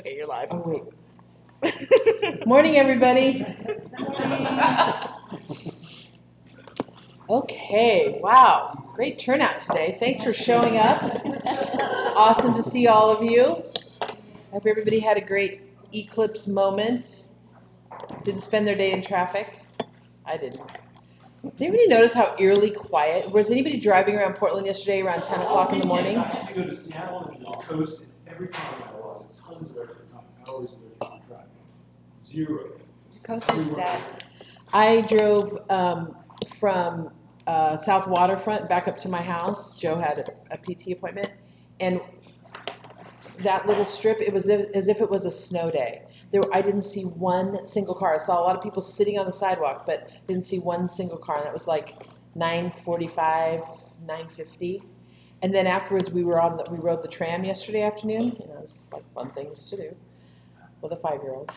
Okay, you're live. Oh, wait. Morning, everybody. Okay, wow, great turnout today. Thanks for showing up. It's awesome to see all of you. I hope everybody had a great eclipse moment. Didn't spend their day in traffic. I didn't. Did anybody notice how eerily quiet? Was anybody driving around Portland yesterday around 10 o'clock in the morning? I had to go to Seattle and the coast, and every time I go out, tons of extra time, hours of extra time traffic. Zero. The coast is dead. I drove from South Waterfront back up to my house. Joe had a PT appointment, and that little strip, it was as if it was a snow day. I didn't see one single car. I saw a lot of people sitting on the sidewalk, but didn't see one single car. And that was like 9:45, 9:50. And then afterwards, we rode the tram yesterday afternoon. Just like fun things to do with a 5-year-old.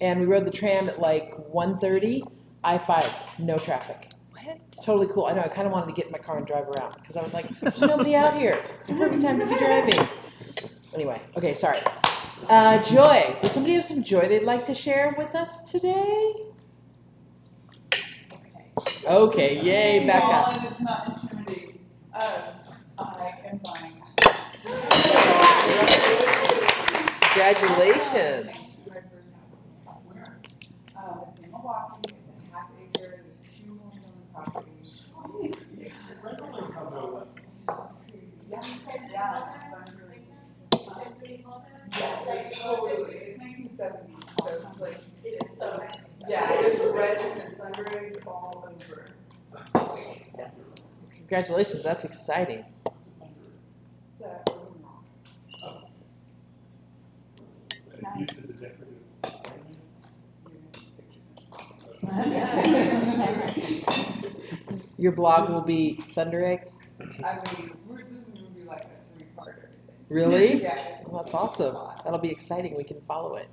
And we rode the tram at like 1:30. I-5, no traffic. What? It's totally cool. I know. I kind of wanted to get in my car and drive around because I was like, there's nobody out here. It's a perfect time to be driving. Anyway, okay, sorry. Joy. Does somebody have some joy they'd like to share with us today? Okay, yay, Becca. And it's not intimidating. I am buying. Congratulations. My first house. Where? It's in Milwaukee. It's a half acre. There's 2 homes on the property. Yeah, it's 1970, so it's like, it is so nice. Yeah, it's red and thundering all over. Congratulations, that's exciting. Your blog will be Thunder Eggs? I mean, this is going to be like a 3-part everything. Really? Yeah. Well, that's awesome. That'll be exciting. We can follow it.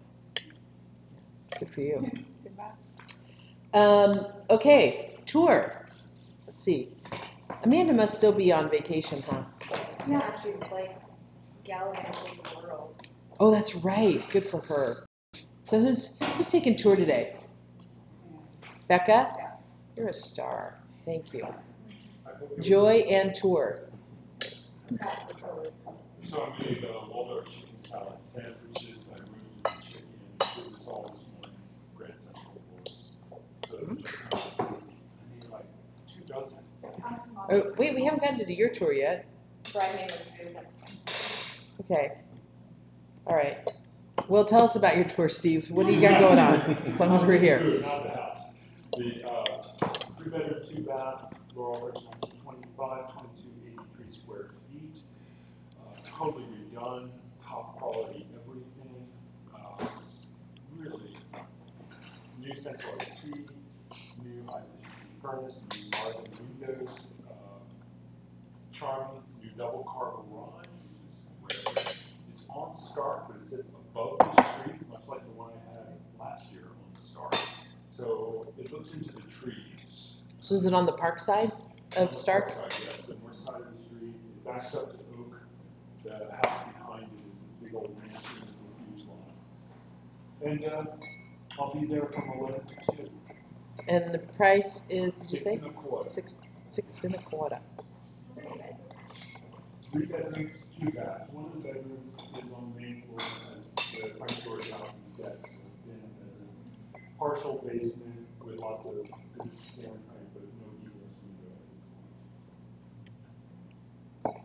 Good for you. Okay, tour. Let's see. Amanda must still be on vacation, huh? Yeah, she was like gallivanting the world. Oh, that's right. Good for her. So who's taking tour today? Becca? You're a star. Thank you. Joy and tour. So I made Waldorf chicken salad sandwiches. I roasted the chicken and put this all this morning. Grand Central Force. So it was kind of easy. I made like 2 dozen. Oh, wait, we haven't gotten to your tour yet. Friday was food next time. Okay. All right. Well, tell us about your tour, Steve. What do you got going on? As long as we're here. Not the house. The 3-bedroom, 2-bath, Laurel, 25, 2283 square feet. Totally redone, top quality everything. Really new central AC, new high efficiency furnace, new marble windows, charming new double car garage, which is rare. It's on Stark, but it sits above the street, much like the one I had last year on Stark. So it looks into the trees. So is it on the park side of Stark? Park side, yes, the north side of the street. It backs up to Oak. The house behind it is a big old mansion with a huge lawn. And I'll be there from 11 to 2. And the price is, did you say? 6 and a quarter. 3 bedrooms, 2 baths. One of the bedrooms is on the main floor, has the front door out on the deck, so it's been a partial basement with lots of good ceiling height, but no egress window.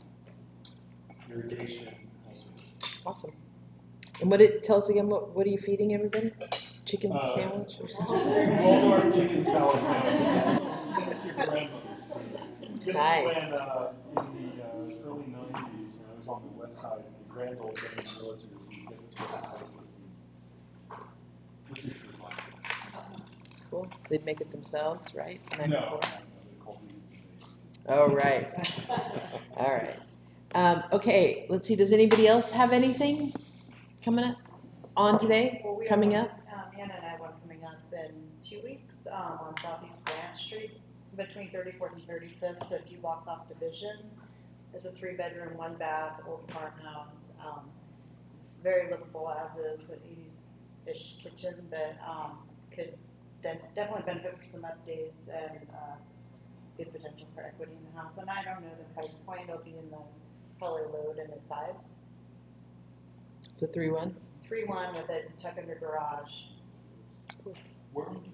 Irrigation. Awesome. And tell us again, what are you feeding everybody? Chicken sandwich or something? Waldorf chicken salad sandwiches. This is your grandmother's food. This Nice. is when in the early 90s, when I was on the west side, the grand old days relatives would get the price listings with your food like this. It's cool. They'd make it themselves, right? No, they call me. Oh, right. All right. Okay, let's see. Does anybody else have anything coming up on today? Well, we Coming have up? Hannah and I have one coming up in 2 weeks on Southeast Branch Street between 34th and 35th, so a few blocks off Division. It's a 3-bedroom, 1-bath, old farmhouse. It's very livable as is, an 80s-ish kitchen, but could definitely benefit from some updates and good potential for equity in the house. And I don't know the price point, it'll be in the probably low to mid fives. It's a 3-1. 3-1 with a tuck under garage. Where would you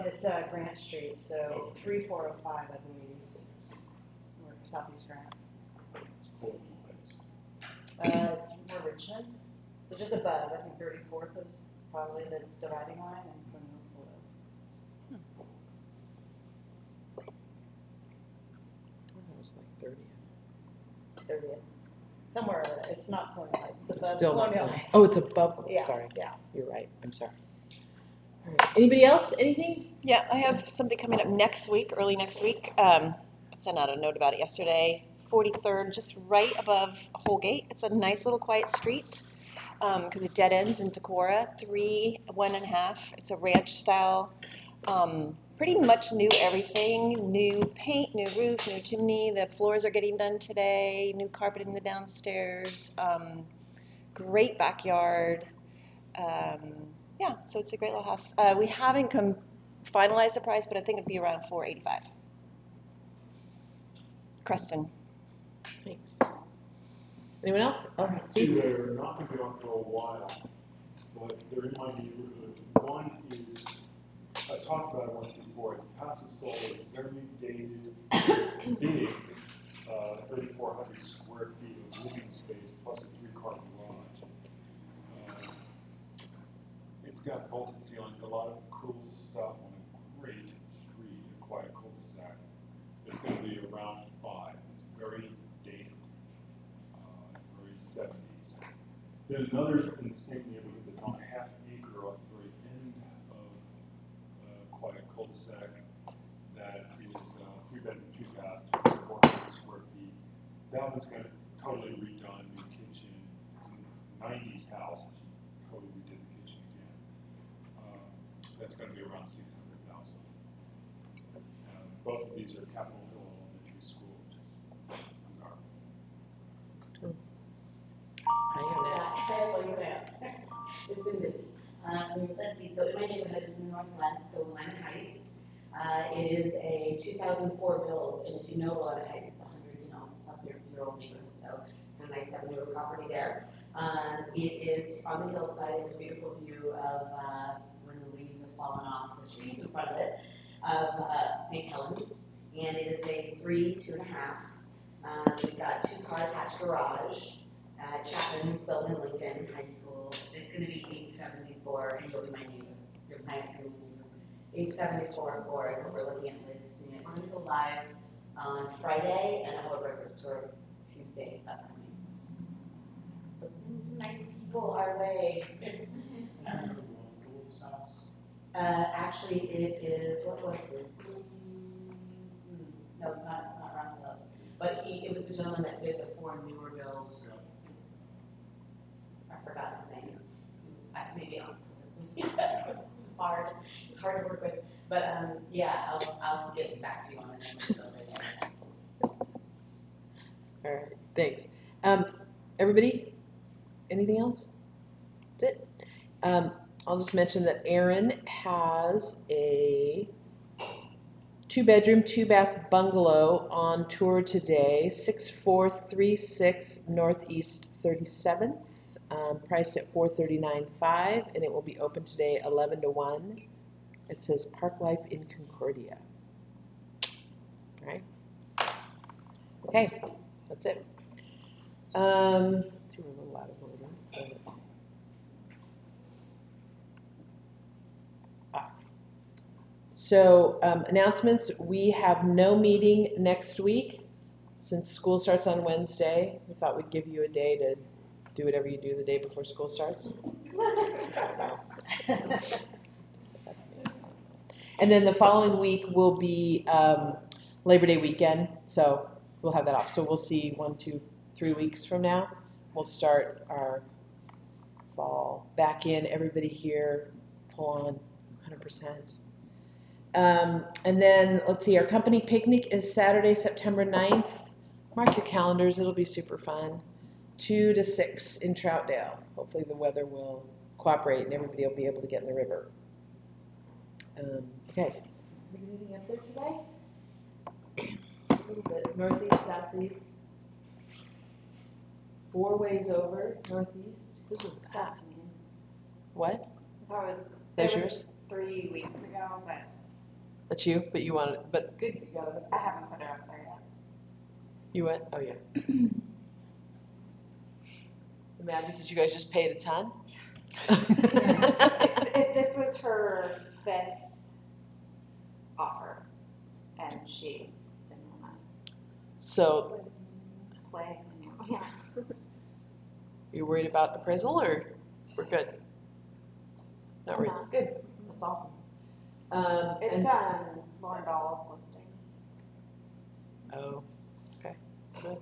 It's Grant Street, so 3405, I believe, or Southeast Grant. It's cold place. It's more Richmond, so just above. I think 34th is probably the dividing line, and Cornwall's below. It was like 30. 30th, somewhere. It's not Colonial Heights. It's above Still not Colonial close. Heights. Oh, it's above. Yeah, Sorry. yeah. You're right. I'm sorry. All right. Anybody else? Anything? Yeah, I have something coming up next week, early next week. I sent out a note about it yesterday. 43rd, just right above Holgate. It's a nice little quiet street because it dead ends into Cora. 3, 1.5. It's a ranch style. Pretty much new everything. New paint, new roof, new chimney. The floors are getting done today. New carpet in the downstairs. Great backyard. Yeah, so it's a great little house. We haven't finalized the price, but I think it'd be around $485. Creston. Thanks. Anyone else? Oh, Steve. They're not going to be on for a while, but they're in my neighborhood. One is, I talked about it once before, it's passive solar, very dated, big, 3,400 square feet of living space plus a 3-car garage. It's got vaulted ceilings, a lot of cool stuff on a great street, a quiet cul-de-sac. It's going to be around 5. It's very dated, very 70s. There's another in the same neighborhood that's on a half-acre at the very end of quiet cul-de-sac that is 3-bedroom, 2-bath, 400 square feet. That one's got totally redone, new kitchen. It's a 90s house. She totally redid the kitchen again. That's going to be around $600,000. Both of these are Capitol Hill Elementary School, which is bizarre. It's been busy. Let's see, so in my neighborhood is in the northwest, so Lyman Heights. It is a 2004 build, and if you know Lyman Heights, it's 100, plus year old neighborhood, so it's kind of nice to have a newer property there. It is on the hillside. It's a beautiful view of when the leaves are falling off the trees in front of it, of St. Helens, and it is a 3, 2.5. We've got 2-car attached garage at Chapman, Sylvan Lincoln High School. It's going to be 874, and you'll be my neighbor. You're my neighbor. 874 for is what we're looking at listing it. We're going to go live on Friday, and I'll have a breakfast tour Tuesday upcoming. So send some nice people our way. Actually, it is, what was his? No, it's not Ron Phillips. But it was the gentleman that did the 4 newer bills. I forgot his name. It was maybe on purpose. It's hard to work with. But yeah, I'll get back to you on the name of the building. All right. Thanks. Everybody, anything else? That's it. I'll just mention that Aaron has a 2-bedroom, 2-bath bungalow on tour today, 6436 Northeast 37th, priced at $439,500, and it will be open today 11 to 1. It says Park Life in Concordia. All right. Okay, that's it. Let's see, we're a little out of order. So announcements, we have no meeting next week. Since school starts on Wednesday, we thought we'd give you a day to do whatever you do the day before school starts. And then the following week will be Labor Day weekend, so we'll have that off. So we'll see 1, 2, 3 weeks from now. We'll start our fall back in, everybody here, full on 100%. And then, let's see, our company picnic is Saturday, September 9th. Mark your calendars, it'll be super fun. 2 to 6 in Troutdale. Hopefully the weather will cooperate and everybody will be able to get in the river. Okay. Anything up there today? A little bit. Northeast, southeast. 4 ways over, northeast. This was that. What? That was, That's it yours? was 3 weeks ago, but That's you, but you wanted, but good, you got it. I haven't put it up there yet. You went? Oh, yeah. Imagine, did you guys just pay it a ton? This was her 5th offer, and she didn't want So, to play. Yeah. you worried about appraisal, or we're good? Not really. No. Good. That's awesome. It's And, Lauren Dahl's listing. oh, okay, good.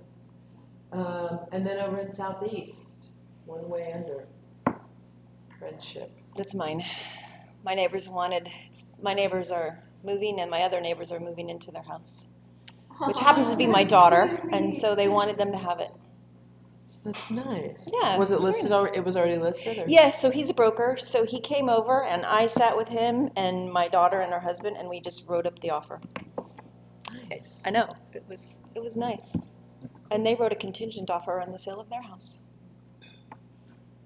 And then over in southeast, 1 way under. Friendship. That's mine. My neighbors my neighbors are moving and my other neighbors are moving into their house, which happens to be my daughter, and so they wanted them to have it. That's nice. Yeah, Was it it's very listed nice. already? It was already listed? Or? Yeah, so he's a broker, so he came over and I sat with him and my daughter and her husband and we just wrote up the offer. Nice. I know, it was nice. And they wrote a contingent offer on the sale of their house.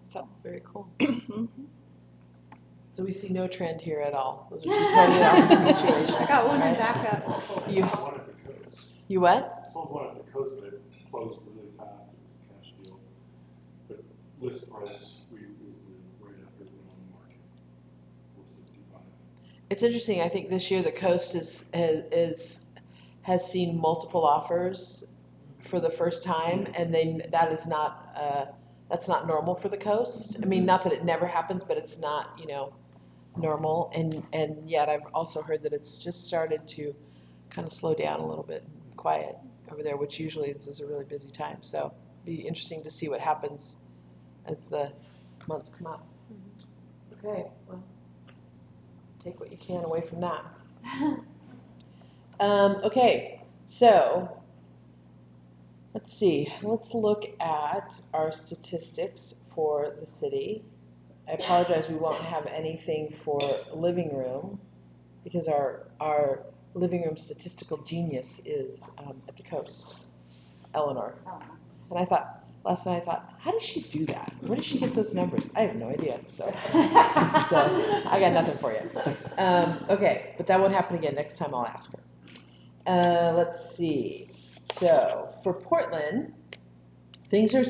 So. Very cool. Mhm. So we see no trend here at all. Those are two totally opposite situations. I got one in right? backup. You- One at the coast. You what? Sold one at the coast that closed really fast, it was a cash deal. But list price, we was right after it went on the market, 465. It's interesting. I think this year the coast has seen multiple offers for the first time, and that's not normal for the coast. I mean, not that it never happens, but it's not normal. And yet I've also heard that it's just started to kind of slow down a little bit, quiet over there, which usually this is a really busy time. So it'll be interesting to see what happens as the months come up. Okay, well, take what you can away from that. Okay, so let's see. Let's look at our statistics for the city. I apologize, we won't have anything for living room because our living room statistical genius is at the coast, Eleanor. Oh, And last night I thought, how does she do that? Where does she get those numbers? I have no idea. So I got nothing for you. Okay, but that won't happen again. Next time I'll ask her. Let's see. So for Portland, things are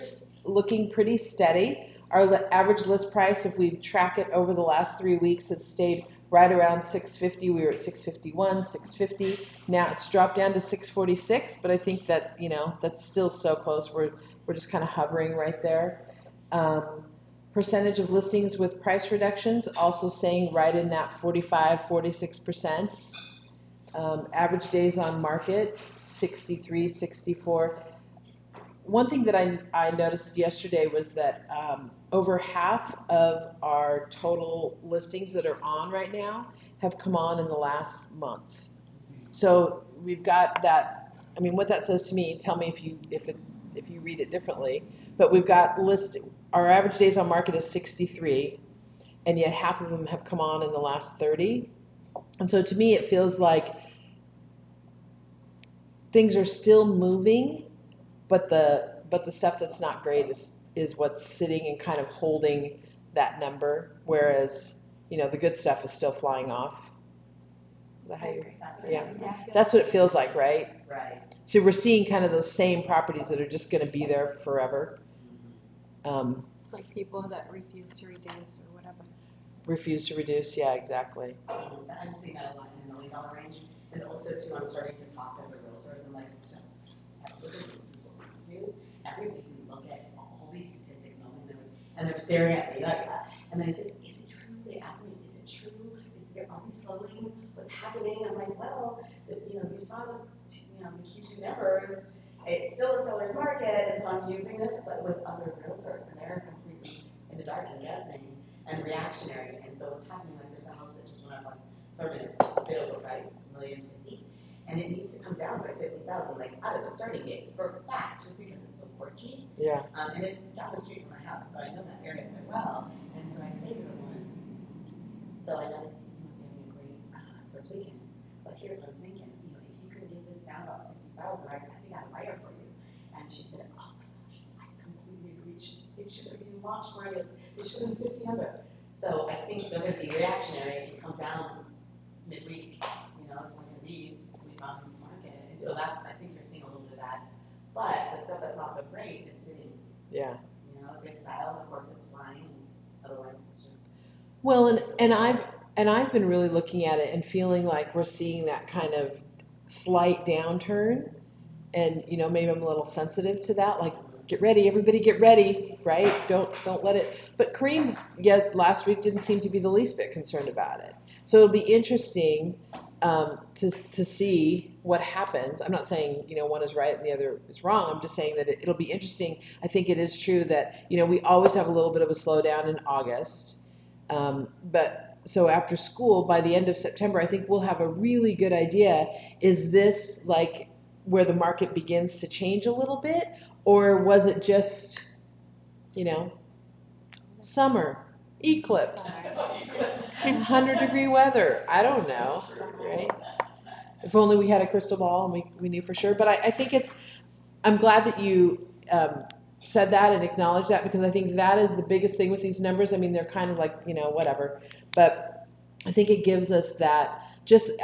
looking pretty steady. Our average list price, if we track it over the last 3 weeks, has stayed right around 650. We were at 651, 650. Now it's dropped down to 646, but I think that, that's still so close. We're just kind of hovering right there. Percentage of listings with price reductions also staying right in that 45, 46%. Average days on market, 63, 64. One thing that I noticed yesterday was that over half of our total listings that are on right now have come on in the last month. So we've got that. I mean, what that says to me, tell me if you read it differently, but we've got our average days on market is 63, and yet half of them have come on in the last 30. And so to me, it feels like things are still moving, but the stuff that's not great is what's sitting and kind of holding that number, whereas the good stuff is still flying off. Is that how you? That's what Yeah. it is. That's what it feels like, right? Right. So we're seeing kind of those same properties that are just going to be there forever. Like people that refuse to reduce or whatever. Refuse to reduce. Yeah, exactly. I'm seeing that a lot in the $1 million range, and also too, I'm starting to talk to other realtors and so, this is what we do. Every week we look at all these statistics and all these numbers, and they're staring at me like that. And then I said, is it true? They ask me, is it true? Are we slowing? What's happening? I'm like, well, you saw the Q2 numbers. It's still a seller's market, and so I'm using this, but with other realtors, and they're completely in the dark and guessing and reactionary. And so what's happening, like there's a house that just went up on 30 minutes, it's a bit overpriced, it's $1.50 million, and it needs to come down by 50,000, like out of the starting gate, for a fact, just because it's so quirky. Yeah. And it's down the street from my house, so I know that area quite well, and so I say to everyone, so I know that you must be having a great first weekend, but here's what I'm thinking, you know, if you could get this down about 50,000, I think I have a buyer for you. And she said, oh my gosh, I completely agree, it should have been launched where it is, it should have been 50 under. So I think they're gonna be reactionary and come down midweek, you know, it's not gonna be week on market. And so that's, I think you're seeing a little bit of that. But the stuff that's not so great is sitting, Yeah. you know, if it's dialed, of course it's fine, and otherwise it's just. Well, and I've been really looking at it and feeling like we're seeing that kind of slight downturn, and you know, maybe I'm a little sensitive to that. Like, get ready, everybody, get ready, right? Don't let it. But Kareem, last week didn't seem to be the least bit concerned about it. So it'll be interesting to see what happens. I'm not saying, you know, one is right and the other is wrong. I'm just saying that it'll be interesting. I think it is true that, you know, we always have a little bit of a slowdown in August. But so after school, by the end of September, I think we'll have a really good idea. Is this like where the market begins to change a little bit? Or was it just, you know, summer, eclipse, 100-degree weather? I don't know, right? If only we had a crystal ball and we knew for sure. But I think I'm glad that you said that and acknowledged that, because I think that is the biggest thing with these numbers. I mean, they're kind of like, you know, whatever. But I think it gives us that.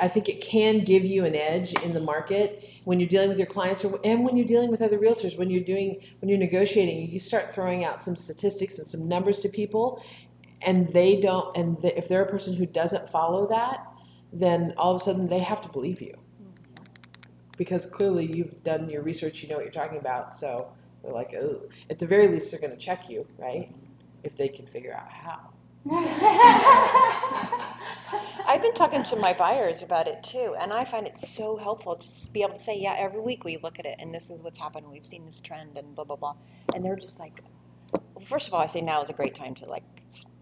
I think it can give you an edge in the market when you're dealing with your clients, and when you're dealing with other realtors. When you're negotiating, you start throwing out some statistics and some numbers to people, and if they're a person who doesn't follow that, then all of a sudden they have to believe you, because clearly you've done your research, you know what you're talking about. So they're like, oh, at the very least they're going to check you, right? If they can figure out how. I've been talking to my buyers about it too, and I find it so helpful to be able to say, yeah, every week we look at it and this is what's happened, we've seen this trend and blah, blah, blah. And they're just like, well, first of all, I say now is a great time to like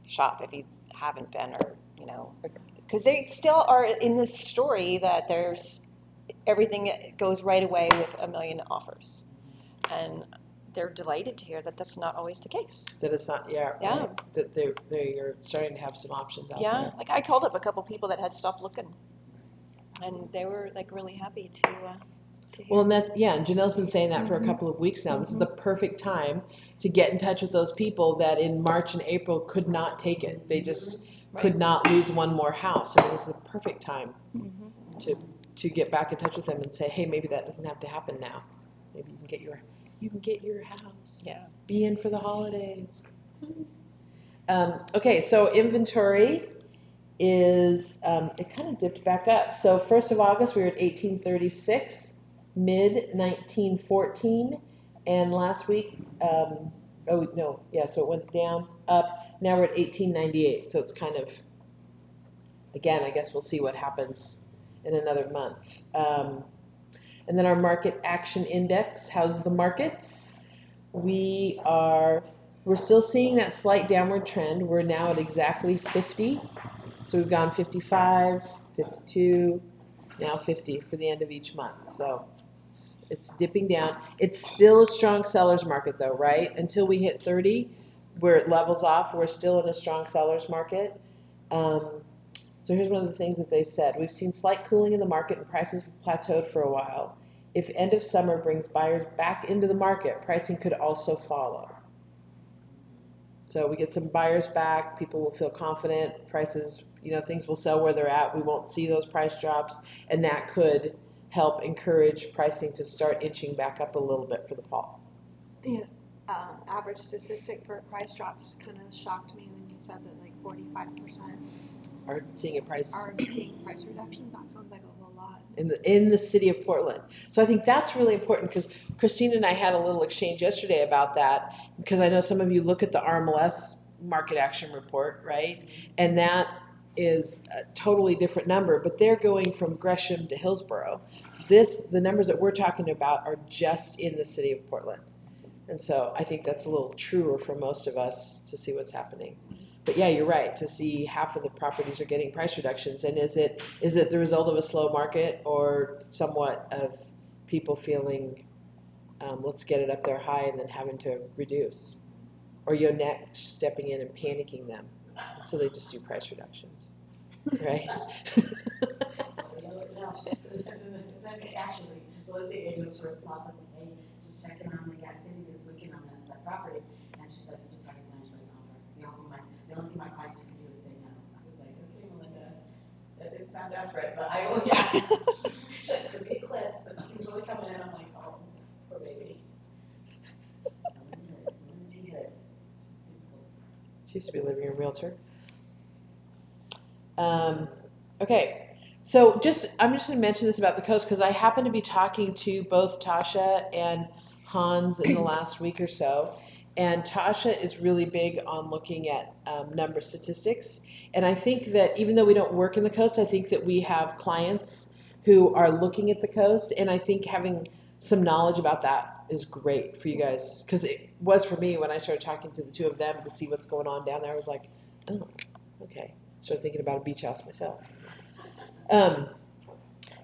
shop if you haven't been, or, you know, because they still are in this story that there's everything goes right away with 1 million offers. And they're delighted to hear that that's not always the case. That it's not, yeah. Yeah. Right. That they're starting to have some options out Yeah, there. like I called up a couple people that had stopped looking, and they were like really happy to hear. Well, and and Janelle's been saying that for a couple of weeks now. This is the perfect time to get in touch with those people that in March and April could not take it. They just could not lose one more house. I mean, this is the perfect time to get back in touch with them and say, hey, maybe that doesn't have to happen now. Maybe you can get your house. Yeah. Be in for the holidays. Okay, so inventory is, it kind of dipped back up. So 1st of August, we were at 1836, mid 1914, and last week, so it went down, up. Now we're at 1898, so it's kind of, again, I guess we'll see what happens in another month. And then our market action index, how's the markets? We're still seeing that slight downward trend. We're now at exactly 50. So we've gone 55, 52, now 50 for the end of each month. So it's dipping down. It's still a strong seller's market though, right? Until we hit 30, where it levels off, we're still in a strong seller's market. So here's one of the things that they said. We've seen slight cooling in the market and prices have plateaued for a while. If end of summer brings buyers back into the market, pricing could also follow. So we get some buyers back, people will feel confident, prices, you know, things will sell where they're at. We won't see those price drops, and that could help encourage pricing to start inching back up a little bit for the fall. The average statistic for price drops kind of shocked me when you said that like 45% Are seeing a price are seeing price reductions. That sounds like a whole lot. in the city of Portland. So I think that's really important, because Christine and I had a little exchange yesterday about that, because I know some of you look at the RMLS market action report, right? And that is a totally different number, but they're going from Gresham to Hillsborough. The numbers that we're talking about are just in the city of Portland. And so I think that's a little truer for most of us to see what's happening. But yeah, you're right, to see half of the properties are getting price reductions. And is it the result of a slow market or somewhat of people feeling, let's get it up there high and then having to reduce? Or Yonex stepping in and panicking them, so they just do price reductions, right? Actually, the listing agents were small, and hey, just checking on the activity this weekend on that property. And she's like, I just had a nice rate offer. The only thing my clients can do is say no. I was like, okay, Melinda, that didn't sound desperate, but I will, yeah. She's like, could be eclipse, but nothing's really coming in. I'm like, oh, poor baby. Lindsay hit. Seems cool. She used to be a living room realtor. Okay, so I'm just going to mention this about the coast because I happen to be talking to both Tasha and Hans in the last week or so. And Tasha is really big on looking at number statistics. And I think that even though we don't work in the coast, I think that we have clients who are looking at the coast. And I think having some knowledge about that is great for you guys. Because it was for me when I started talking to the two of them to see what's going on down there. I was like, oh, okay. Started thinking about a beach house myself.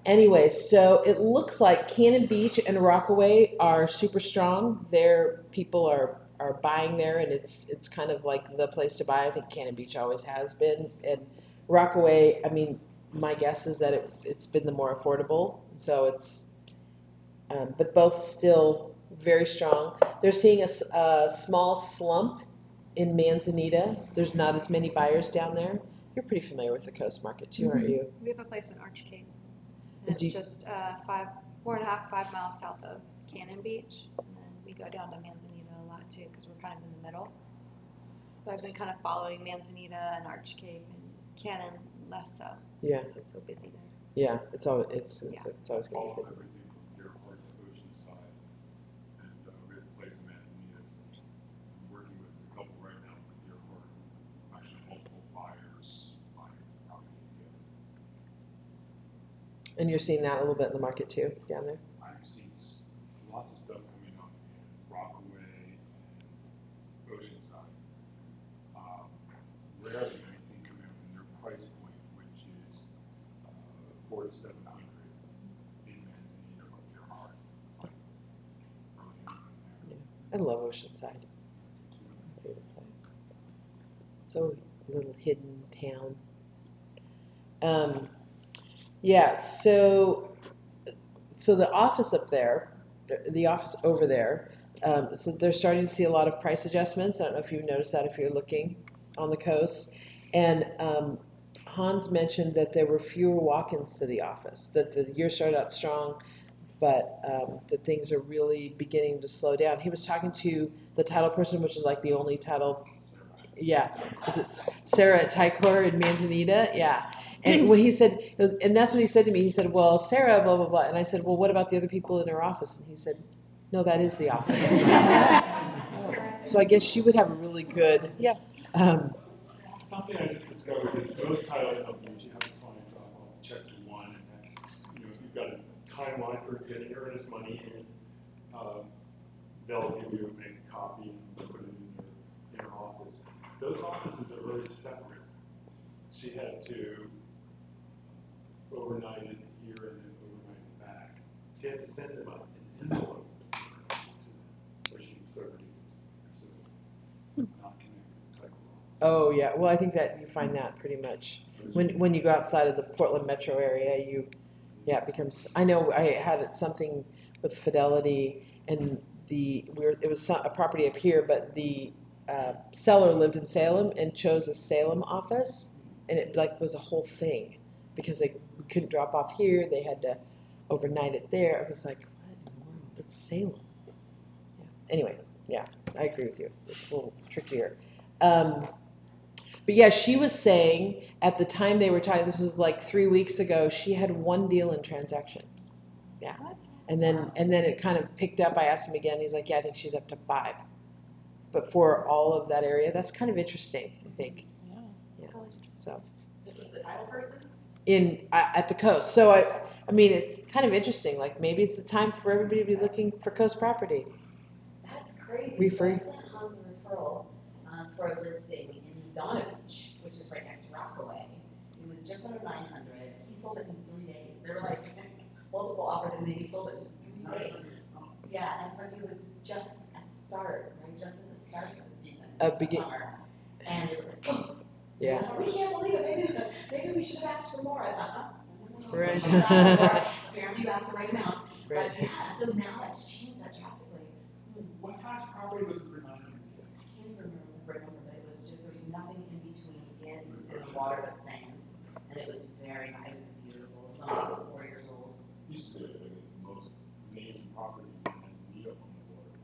Anyway, so it looks like Cannon Beach and Rockaway are super strong. Their people are buying there, and it's kind of like the place to buy. I think Cannon Beach always has been. And Rockaway, I mean, my guess is that it's been the more affordable. So it's, but both still very strong. They're seeing a small slump in Manzanita. There's not as many buyers down there. You're pretty familiar with the coast market too, aren't you? We have a place in Arch Cape, and Do it's you- just 4.5 miles south of Cannon Beach, and then we go down to Manzanita a lot too, because we're kind of in the middle. So I've been kind of following Manzanita and Arch Cape, and Cannon less so, Yeah, because it's so busy there. yeah. It's always it's Yeah. it's always going Follow to be busy. everything from Deerpark to Oceanside, and we have a place in Manzanita, so I'm working with a couple right now from Deerpark, actually multiple buyers buying the property together. And you're seeing that a little bit in the market too, down there. I've seen lots of stuff coming up in Rockaway and Oceanside. Rarely anything coming up in their price point, which is 400 to 700 in Manzanita or Deerpark. Like early in there. I love Oceanside. My favorite place. So little hidden town. Yeah, so the office up there, the office over there, so they're starting to see a lot of price adjustments. I don't know if you've noticed that if you're looking on the coast. And Hans mentioned that there were fewer walk-ins to the office, that the year started out strong, but that things are really beginning to slow down. He was talking to the title person, which is like the only title. Yeah, is it Sarah at Ticor in Manzanita? Yeah. And when he said, and that's what he said to me. He said, well, Sarah, blah, blah, blah. And I said, well, what about the other people in her office? And he said, no, that is the office. So I guess she would have a really good. Yeah. Something I just discovered is most title companies, you have a client drop off a check to one, and that's, you've got a timeline for getting earnest money in. They'll give you a copy and put it in her office. Those offices are really separate. She had to overnight it here and then overnight it back. She had to send them out an envelope to where she was so not connected to Tyco. Oh, yeah. Well, I think that you find that pretty much when you go outside of the Portland metro area, it becomes, I know I had something with Fidelity and it was a property up here, but the seller lived in Salem and chose a Salem office, and it was a whole thing because they couldn't drop off here. They had to overnight it there. I was like, what in the world? It's Salem. Yeah. Anyway, yeah, I agree with you. It's a little trickier. But yeah, she was saying at the time they were talking, this was like 3 weeks ago, she had one deal in transaction. Yeah. What? And then it kind of picked up. I asked him again. He's like, yeah, I think she's up to 5. But for all of that area, that's kind of interesting, I think. Yeah. So This is the title person? at the coast. So I mean, it's kind of interesting. Like maybe it's the time for everybody to be looking for coast property. That's crazy. Refer- So I sent Hans a referral for a listing in Donna Beach, which is right next to Rockaway. It was just under 900. He sold it in 3 days. They were like, multiple offers, and maybe sold it in 3 days. Yeah, and but it was just at the start, right? Just at the start of the season, summer. And it was like, oh, Yeah. we can't believe it. Maybe we should have asked for more. I thought, no. Right. Apparently you asked the right amount. Right. But yeah, so now it's changed that drastically. What size property was the reminder? I can't even remember, but it was just, there was nothing in between it and the water but sand. And it was very nice, it was beautiful. It was only 4 years old. Used to be the most amazing properties in Manzanita on the water.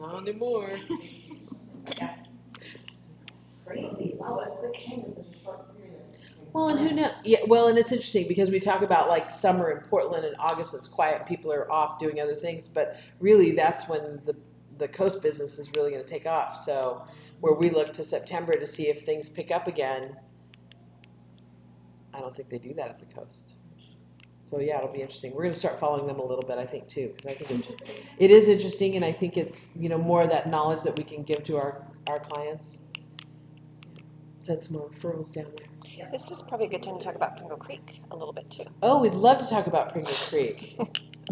Wow. Not anymore. Yeah. Crazy. Wow, what a quick change in such a short period. Well, and who knows? Yeah, well, and it's interesting because we talk about like summer in Portland and August, it's quiet, people are off doing other things, but really that's when the coast business is really going to take off. So where we look to September to see if things pick up again, I don't think they do that at the coast. So yeah, it'll be interesting. We're going to start following them a little bit, I think, too, because I think it is interesting, and I think it's, you know, more of that knowledge that we can give to our clients. Send some more referrals down there. This is probably a good time to talk about Pringle Creek a little bit too. Oh, we'd love to talk about Pringle Creek.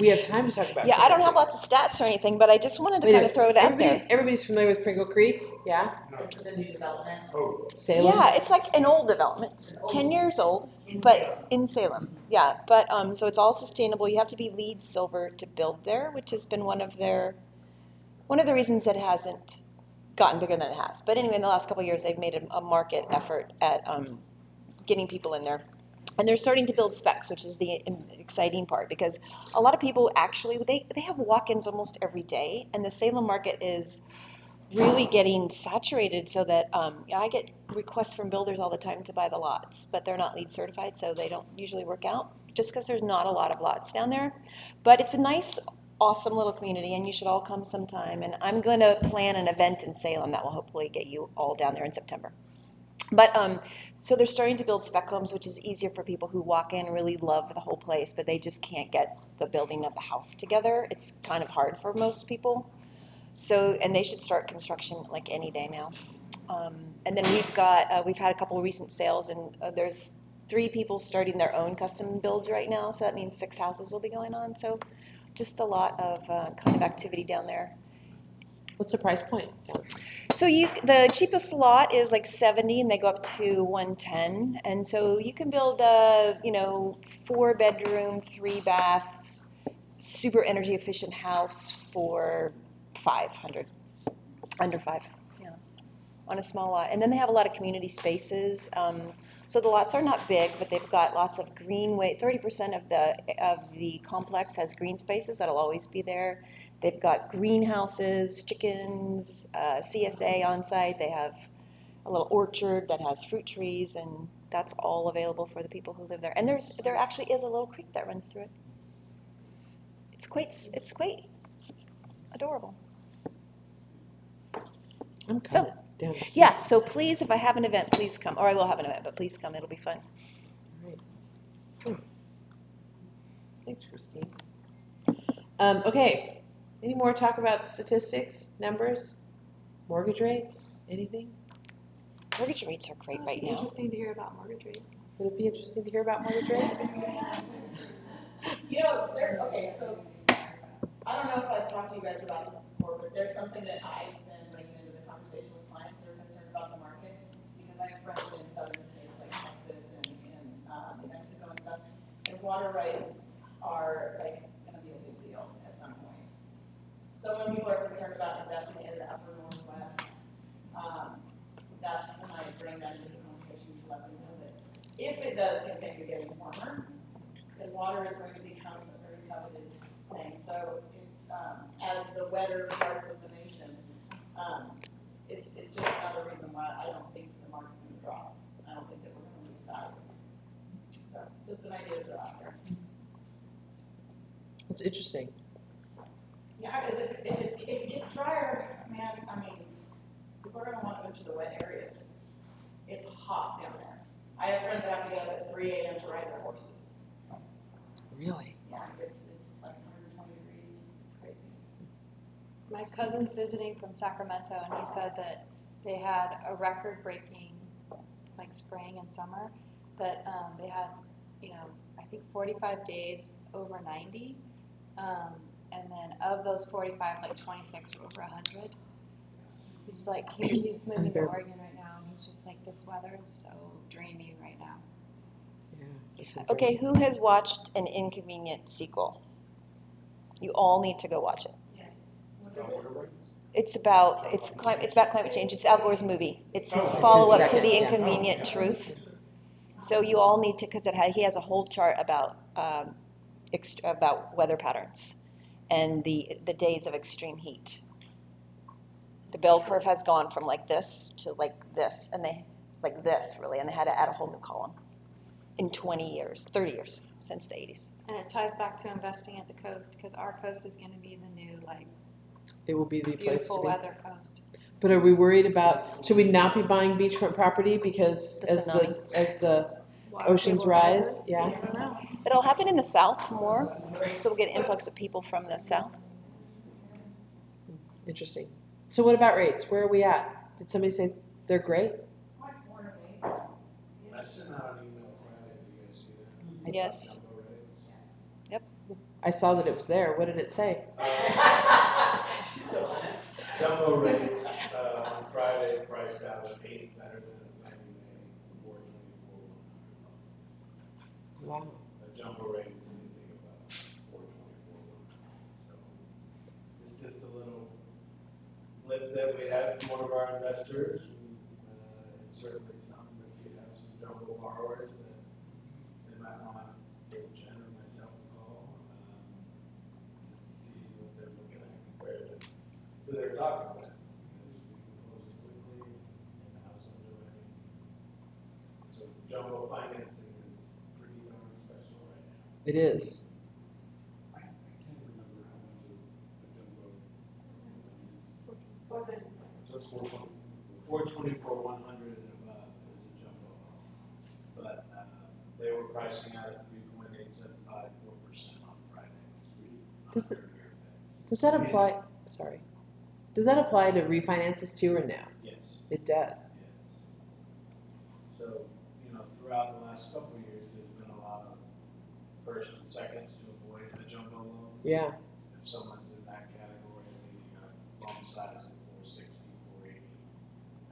We have time to talk about Yeah, I don't Pringle have lots of stats or anything, but I just wanted to Creek. kind of throw it out there. Everybody's familiar with Pringle Creek, yeah? This is the new development. Oh, Salem? Yeah, it's like an old development. It's 10 years old, but in Salem. Yeah, but so it's all sustainable. You have to be LEED Silver to build there, which has been one of the reasons it hasn't gotten bigger than it has. But anyway, in the last couple of years, they've made a market effort at getting people in there. And they're starting to build specs, which is the exciting part, because a lot of people actually, they have walk-ins almost every day, and the Salem market is really getting saturated so that I get requests from builders all the time to buy the lots, but they're not LEED certified, so they don't usually work out, just because there's not a lot of lots down there. But it's a nice, awesome little community, and you should all come sometime. And I'm going to plan an event in Salem that will hopefully get you all down there in September. But so they're starting to build spec homes, which is easier for people who walk in, really love the whole place, but they just can't get the building of the house together. It's kind of hard for most people. So, and they should start construction like any day now. And then we've had a couple of recent sales, and there's 3 people starting their own custom builds right now. So that means 6 houses will be going on. So just a lot of kind of activity down there. What's the price point? So the cheapest lot is like 70, and they go up to 110. And so you can build a 4-bedroom, 3-bath, super energy efficient house for 500, under 5, yeah, on a small lot. And then they have a lot of community spaces. So the lots are not big, but they've got lots of greenway. 30% of the complex has green spaces that'll always be there. They've got greenhouses, chickens, CSA on site. They have a little orchard that has fruit trees, and that's all available for the people who live there. And there actually is a little creek that runs through it. It's quite adorable. I'm So, coming down to see. Yeah, so please, if I have an event, please come. Or I will have an event, but please come. It'll be fun. Thanks, Christine. Okay, any more talk about statistics, numbers, mortgage rates, anything? Mortgage rates are great right now. Interesting to hear about mortgage rates. Would it be interesting to hear about mortgage rates? Okay, so, I don't know if I've talked to you guys about this before, but there's something that I've been bringing into the conversation with clients that are concerned about the market, because I have friends in southern states like Texas and New Mexico and stuff, and water rights are like gonna be a big deal at some point. So when people are concerned about investing in the upper Northwest, that's when I bring that into the conversation to let them know that if it does continue getting warmer, then water is going to become a very coveted thing. So it's, as the wetter parts of the nation, it's just another reason why I don't think the market's going to drop. I don't think that we're going to lose value. So just an idea to throw out there. It's interesting. Yeah, because if it gets drier, man, I mean, people are going to want to move to the wet areas. It's hot down there. I have friends that have to get up at 3 a.m. to ride their horses. Really? Yeah, it's just like 120 degrees. It's crazy. My cousin's visiting from Sacramento, and he said that they had a record-breaking, like, spring and summer, that they had, I think 45 days over 90, and then of those 45, like 26 were over 100. He's like, he's moving to Oregon right now, and he's just like, this weather is so dreamy right now. Yeah, it's Okay, who has watched An Inconvenient Sequel? You all need to go watch it. It's about climate change. It's Al Gore's movie. It's his It's follow-up his to second, The yeah. Inconvenient Truth. So you all need to, because he has a whole chart about weather patterns and the days of extreme heat. The bell curve has gone from like this to like this, and they like this really, and they had to add a whole new column in 20 years, 30 years since the 80s. And it ties back to investing at the coast, because our coast is going to be the new, like, It will be the place to beautiful be. weather coast. But are we worried about, should we not be buying beachfront property because The as the Water oceans table rise? rises. Yeah. I don't know. It'll happen in the south more, so we'll get an influx of people from the south. Interesting. So what about rates? Where are we at? Did somebody say they're great? I sent out an email Friday, did you guys see that? Yes. I saw that it was there. What did it say? Jumbo rates, on Friday priced out at 8, better than a Fannie Mae 424. Wow. A jumbo rate is anything about 424. So it's just a little blip that we had from one of our investors. And, it's certainly something if you have some jumbo borrowers that they might want to give Jen or myself a call, just to see what they're looking at compared to who they're talking about. Because we can close quickly and the house underwriting. So jumbo financing is pretty darn special right now. It is. I can't remember how much of a jumbo. So it's 424, 100 and above is a jumbo loan. But they were pricing out at 3.875, 4% on Friday. Does Does that apply, sorry, does that apply to refinances too or no? Yes. It does. Yes. So, throughout the last couple of years, there's been a lot of first and seconds to avoid a jumbo loan. Yeah. If someone's in that category, meaning a loan size of 460, 480,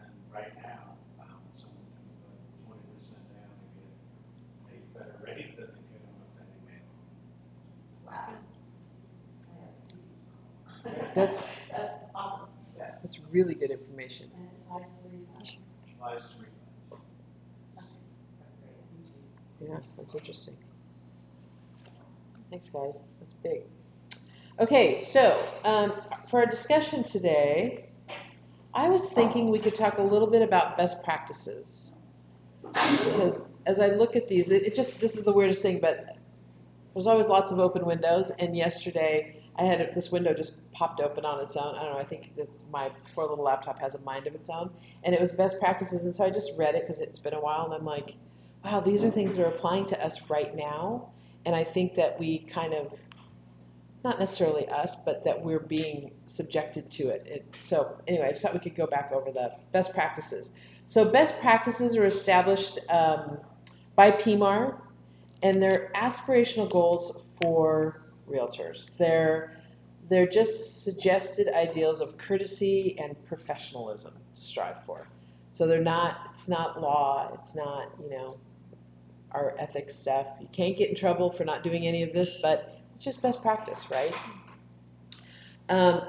and right now, someone can put 20% down and get a better rate than they could on a Fannie Mae. That's awesome. that's really good information. And it applies to refunds. Applies to refunds. That's great. Yeah, that's interesting. Thanks, guys. That's big. Okay, so for our discussion today, I was thinking we could talk a little bit about best practices. Because as I look at these, this is the weirdest thing, but there's always lots of open windows, and yesterday I had this window just popped open on its own. I don't know, I think that's my poor little laptop has a mind of its own. And it was best practices, and so I just read it because it's been a while, and I'm like, wow, these are things that are applying to us right now. And I think that we kind of, not necessarily us, but that we're being subjected to it. So anyway, I just thought we could go back over the best practices. So best practices are established by PMAR, and they're aspirational goals for realtors. They're just suggested ideals of courtesy and professionalism to strive for. So it's not law, it's not, our ethics stuff. You can't get in trouble for not doing any of this, but it's just best practice, right?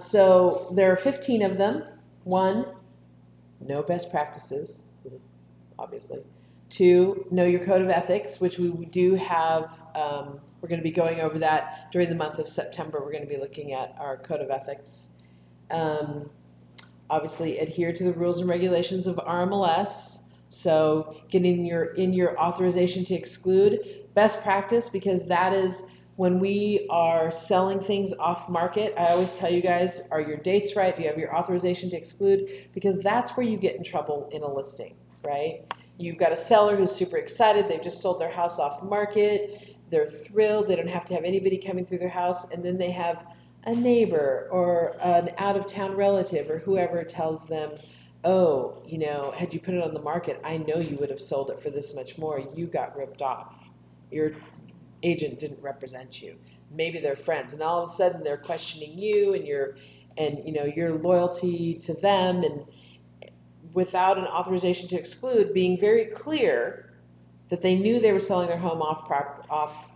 So there are 15 of them. 1, no best practices, obviously. 2, know your code of ethics, which we do have. We're going to be going over that during the month of September. We're going to be looking at our code of ethics. Obviously, adhere to the rules and regulations of RMLS. So getting in your authorization to exclude, best practice, because that is when we are selling things off market. I always tell you guys, are your dates right? Do you have your authorization to exclude? Because that's where you get in trouble in a listing, right? You've got a seller who's super excited. They've just sold their house off market. They're thrilled. They don't have to have anybody coming through their house. And then they have a neighbor or an out-of-town relative or whoever tells them, oh, you know, had you put it on the market, I know you would have sold it for this much more. You got ripped off. Your agent didn't represent you. Maybe they're friends, and all of a sudden they're questioning you and your loyalty to them, and without an authorization to exclude, being very clear that they knew they were selling their home off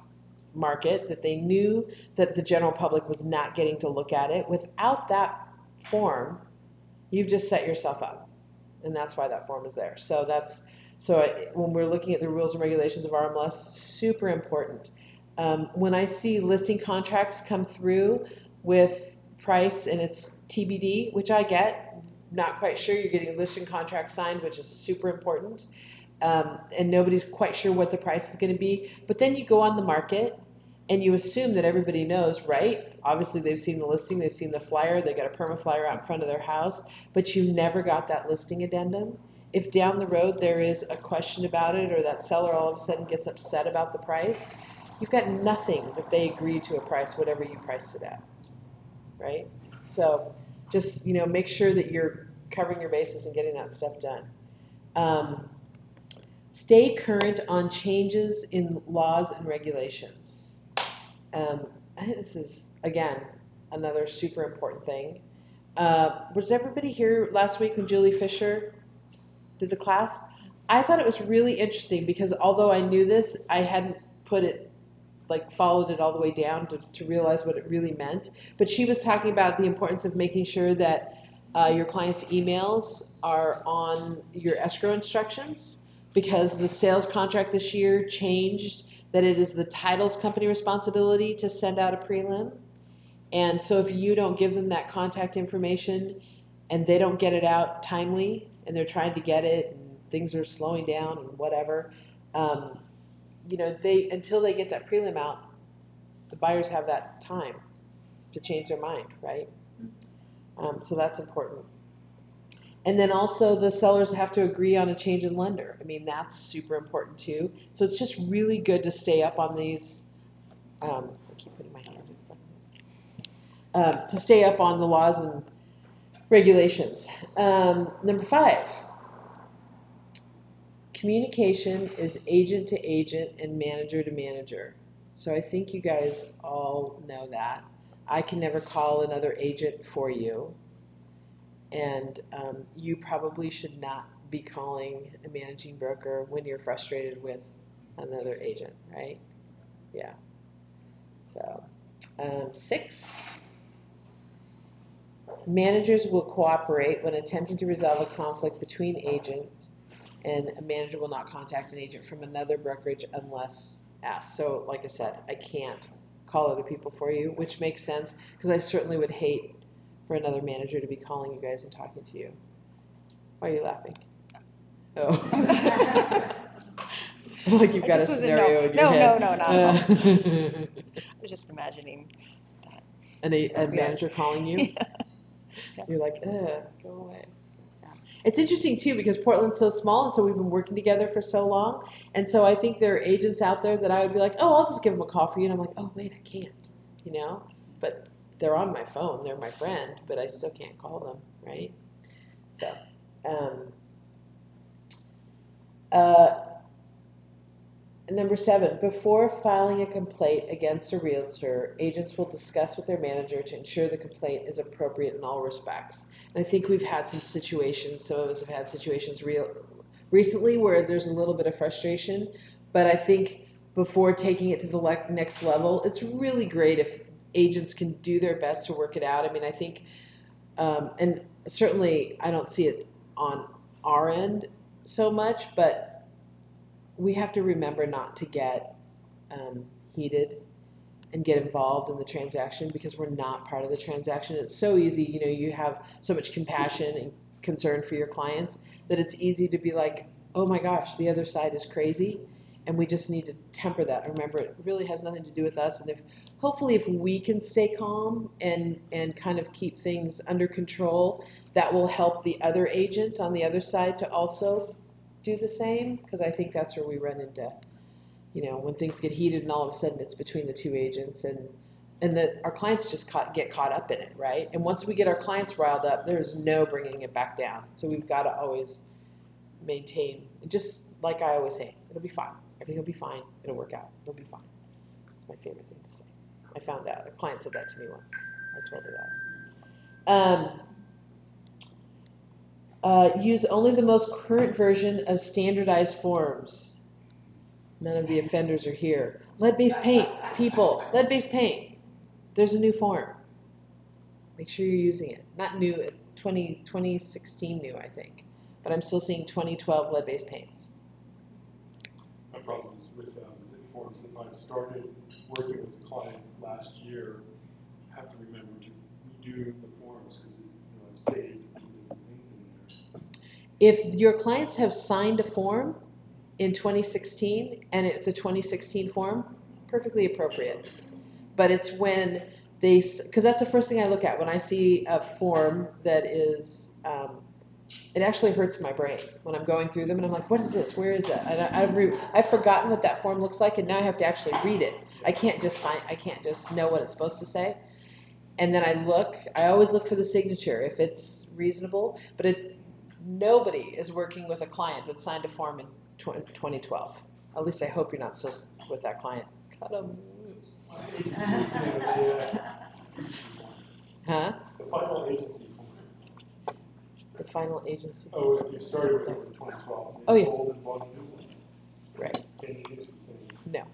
market, that they knew that the general public was not getting to look at it. Without that form, you've just set yourself up, and that's why that form is there. So when we're looking at the rules and regulations of RMLS, super important. When I see listing contracts come through with price and it's TBD, which I get, not quite sure, you're getting a listing contract signed, which is super important, and nobody's quite sure what the price is going to be. But then you go on the market and you assume that everybody knows, right? Obviously they've seen the listing, they've seen the flyer, they got a perma flyer out in front of their house, but you never got that listing addendum. If down the road there is a question about it, or that seller all of a sudden gets upset about the price, you've got nothing that they agreed to a price, whatever you priced it at, right? So just, make sure that you're covering your bases and getting that stuff done. Stay current on changes in laws and regulations. I think this is, again, another super important thing. Was everybody here last week when Julie Fisher did the class? I thought it was really interesting because although I knew this, I hadn't followed it all the way down to realize what it really meant. But she was talking about the importance of making sure that your client's emails are on your escrow instructions, because the sales contract this year changed that it is the titles company responsibility to send out a prelim. And so if you don't give them that contact information and they don't get it out timely and they're trying to get it and things are slowing down and whatever, until they get that prelim out, the buyers have that time to change their mind, right? So that's important. And then also the sellers have to agree on a change in lender. I mean, that's super important too. So it's just really good to stay up on these. I keep putting my hand in front of me. To stay up on the laws and regulations. Number 5. Communication is agent to agent and manager to manager. So I think you guys all know that. I can never call another agent for you. And you probably should not be calling a managing broker when you're frustrated with another agent, right? Yeah. So 6. Managers will cooperate when attempting to resolve a conflict between agents, and a manager will not contact an agent from another brokerage unless asked. So like I said, I can't call other people for you, which makes sense because I certainly would hate for another manager to be calling you guys and talking to you. Why are you laughing? Oh. Like you've got a scenario in your head. No, not at all. I was just imagining that. A manager calling you? Yeah. You're like, go away. Yeah. It's interesting too because Portland's so small, and so we've been working together for so long, and so I think there are agents out there that I would be like, oh, I'll just give them a call for you, and I'm like, oh wait, I can't, but they're on my phone, they're my friend, but I still can't call them, right? So, number 7, before filing a complaint against a realtor, agents will discuss with their manager to ensure the complaint is appropriate in all respects. And I think we've had some situations, some of us have had situations recently where there's a little bit of frustration, but I think before taking it to the next level, it's really great if agents can do their best to work it out. I mean, I think, and certainly I don't see it on our end so much, but we have to remember not to get heated and get involved in the transaction because we're not part of the transaction. It's so easy, you have so much compassion and concern for your clients that it's easy to be like, oh my gosh, the other side is crazy. And we just need to temper that. Remember, it really has nothing to do with us. And hopefully if we can stay calm and kind of keep things under control, that will help the other agent on the other side to also do the same. Because I think that's where we run into, when things get heated and all of a sudden it's between the two agents. And and that our clients just get caught up in it, right? And once we get our clients riled up, there's no bringing it back down. So we've got to always maintain, just like I always say, it'll be fine. Everything will be fine. It'll work out. It'll be fine. It's my favorite thing to say. I found out. A client said that to me once. I told her that. Use only the most current version of standardized forms. None of the offenders are here. Lead-based paint, people, lead-based paint. There's a new form. Make sure you're using it. Not new, 2016 new, I think. But I'm still seeing 2012 lead-based paints. My problem is with zip forms. If I've started working with a client last year, I have to remember to redo the forms because I've saved different things in there. If your clients have signed a form in 2016 and it's a 2016 form, perfectly appropriate. But it's when they, because that's the first thing I look at when I see a form that is, it actually hurts my brain when I'm going through them and I'm like, what is this? Where is that? And I've forgotten what that form looks like and now I have to actually read it. I can't just know what it's supposed to say. And then I always look for the signature if it's reasonable, but nobody is working with a client that signed a form in 2012. At least I hope you're not still with that client. Cut 'em loose. Huh? The final agency form. The final agency. Oh, if you started with it in 2012. Oh, yeah. Sold and bought a new one. Right. Can you use the same? No.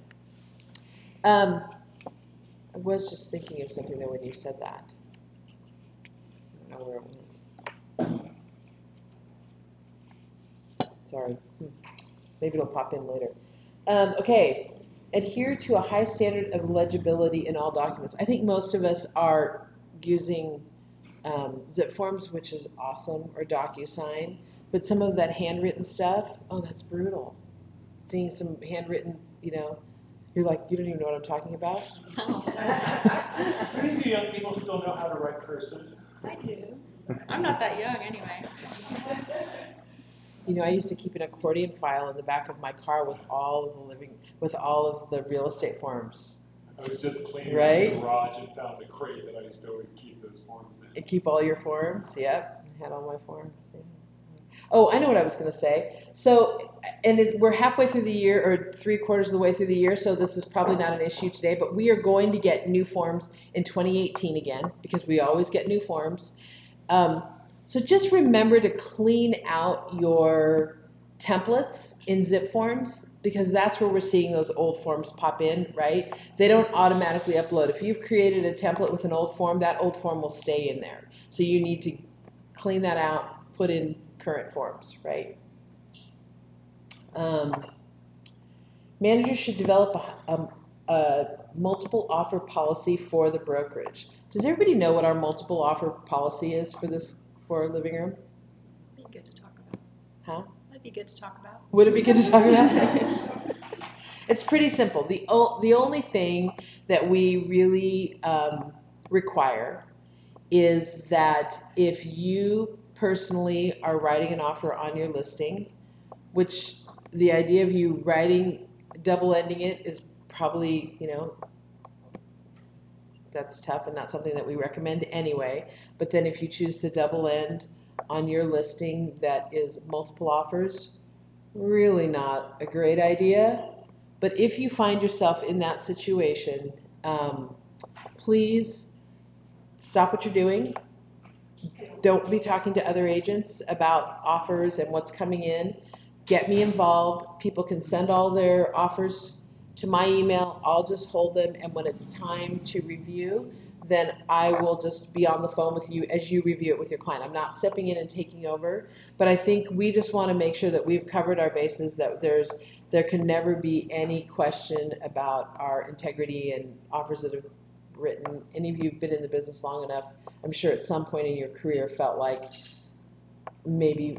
I was just thinking of something though when you said that. I don't know where it went. Sorry. Maybe it'll pop in later. Okay. Adhere to a high standard of legibility in all documents. I think most of us are using zip forms, which is awesome, or DocuSign. But some of that handwritten stuff, oh, that's brutal. Seeing some handwritten, you're like, you don't even know what I'm talking about. Many of you young people still know how to write cursive. I do. I'm not that young anyway. I used to keep an accordion file in the back of my car with all of the real estate forms. I was just cleaning Right? the garage and found a crate that I used to always keep those forms in. And keep all your forms. Yep, I had all my forms. Yeah. Oh, I know what I was going to say. So, we're halfway through the year, or 3/4 of the way through the year, so this is probably not an issue today, but we are going to get new forms in 2018 again, because we always get new forms. So just remember to clean out your templates in zip forms, because that's where we're seeing those old forms pop in, right? They don't automatically upload. If you've created a template with an old form, that old form will stay in there. So you need to clean that out, put in current forms, right? Managers should develop a multiple offer policy for the brokerage. Does everybody know what our multiple offer policy is for Living Room? That'd be good to talk about. Huh? That'd be good to talk about. Would it be good to talk about? It's pretty simple. The only thing that we really require is that if you personally are writing an offer on your listing, which the idea of you double-ending it is probably, that's tough and not something that we recommend anyway. But then if you choose to double end on your listing that is multiple offers, really not a great idea. But if you find yourself in that situation, please stop what you're doing. Don't be talking to other agents about offers and what's coming in. Get me involved. People can send all their offers to my email. I'll just hold them, and when it's time to review, then I will just be on the phone with you as you review it with your client. I'm not stepping in and taking over, but I think we just want to make sure that we've covered our bases, that there can never be any question about our integrity and offers that have written. Any of you who've been in the business long enough, I'm sure at some point in your career felt like maybe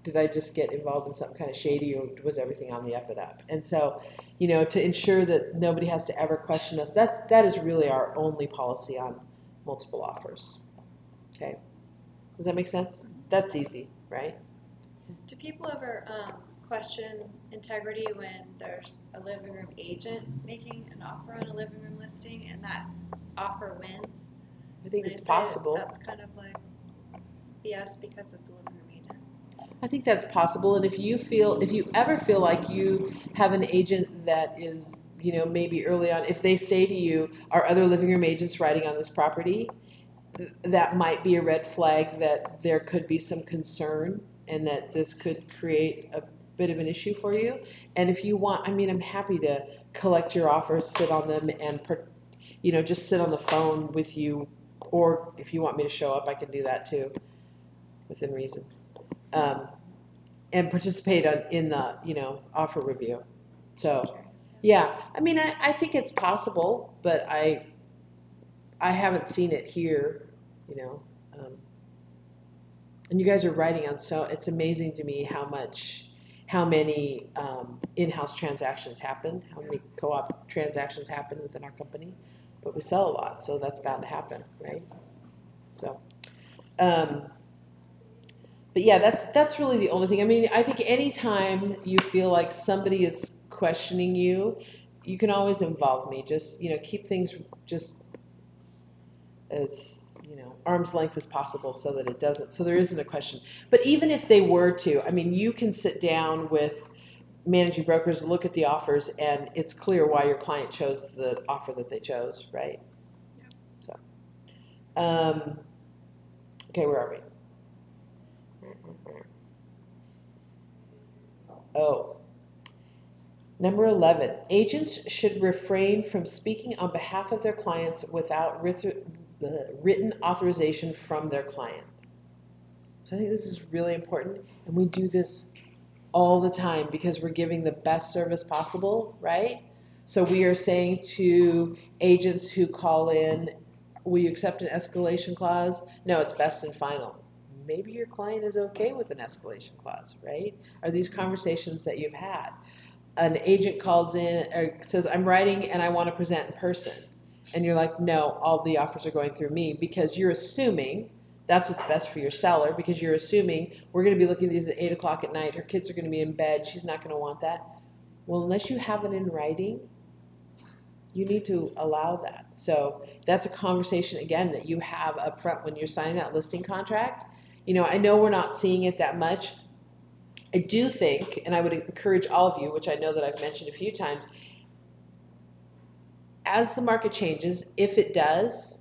did I just get involved in something kind of shady, or was everything on the up and up? And so, to ensure that nobody has to ever question us, that is really our only policy on multiple offers. Okay? Does that make sense? That's easy, right? Do people ever question integrity when there's a living room agent making an offer on a living room listing and that offer wins. I think They it's say possible. That's kind of like BS because it's a living room agent. I think that's possible, and if you ever feel like you have an agent that is, you know, maybe early on, if they say to you, are other living room agents writing on this property, that might be a red flag that there could be some concern and that this could create a bit of an issue for you. And if you want, I mean, I'm happy to collect your offers, sit on them, and, you know, just sit on the phone with you, or if you want me to show up, I can do that too, within reason. And participate in the, you know, offer review. So, yeah, I mean, I think it's possible, but I haven't seen it here, you know. And you guys are writing on, so it's amazing to me how many in-house transactions happen, how many co-op transactions happen within our company. But we sell a lot, so that's bound to happen, right? So, but yeah, that's really the only thing. I mean, I think anytime you feel like somebody is questioning you, you can always involve me. Just, you know, keep things just as, you know, arm's length as possible so that it doesn't, so there isn't a question. But even if they were to, I mean, you can sit down with managing brokers, look at the offers, and it's clear why your client chose the offer that they chose, right? Yeah. So, okay, where are we? Oh, number 11, agents should refrain from speaking on behalf of their clients without written authorization from their client. So I think this is really important, and we do this all the time because we're giving the best service possible, right? So we are saying to agents who call in, will you accept an escalation clause? No, it's best and final. Maybe your client is okay with an escalation clause, right? Are these conversations that you've had? An agent calls in or says, I'm writing and I want to present in person. And you're like, no, all the offers are going through me, because you're assuming that's what's best for your seller, because you're assuming we're going to be looking at these at 8 o'clock at night, her kids are going to be in bed, she's not going to want that. Well, unless you have it in writing, you need to allow that. So that's a conversation, again, that you have up front when you're signing that listing contract. You know, I know we're not seeing it that much. I do think, and I would encourage all of you, which I know that I've mentioned a few times, as the market changes, if it does,